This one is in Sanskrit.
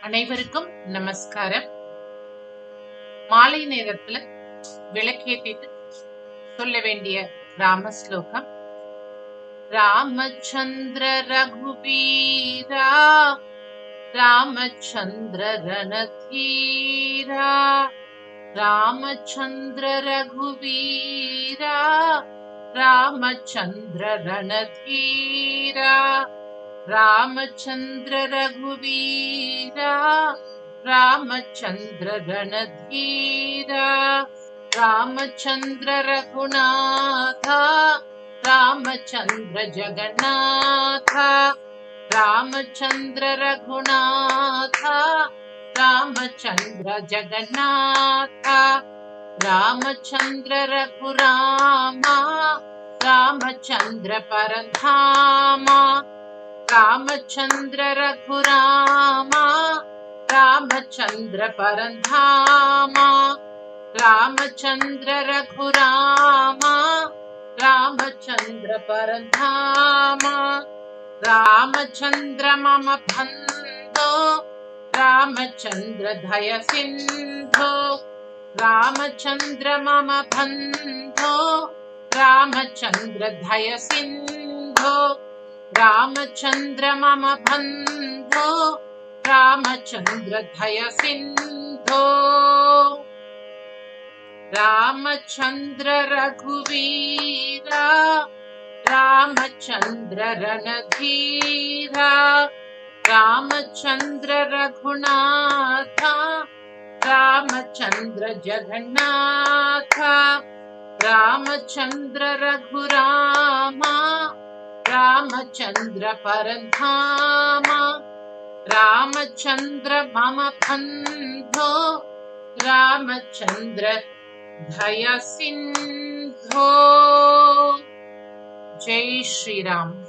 அனைவருக்கும் நமஸ்காரம். மாலை நேரத்துல விளக்கேத்திட்டு சொல்ல வேண்டிய ராம ஸ்லோகம். ராமச்சந்திர ரகுபீரா ராமச்சந்திர ரணதீரா ராமச்சந்திர ரகுபீரா ராமச்சந்திர ரணதீரா ராமச்சந்திர ரகுவீரா ராமச்சந்திர ரணதீரா ராமச்சந்திர ரகுநாதா ராமச்சந்திர ஜகநாதா ராமச்சந்திர ரகுநாதா ராமச்சந்திர ஜகநாதா ராமச்சந்திர ரகுராமா ராமச்சந்திர பரந்தாமா रामचंद्र रघुरामा रामचंद्र परंधामा रामचंद्र रघुरामा रामचंद्र परंधामा रामचंद्र मम बंधो रामचंद्र दय सिंधो रामचंद्र मम बंधो रामचंद्र दय सिंधो रामचंद्र मम बंधो रामचंद्र दय सिंधो रामचंद्र रघुवीरा रामचंद्र रणधीरा रामचंद्र रघुनाथा रामचंद्र जगन्नाथा रामचंद्र रघुरामा रामचंद्र परंधामा रामचंद्र मम बंधो रामचंद्र दय सिंधो। जय श्री राम।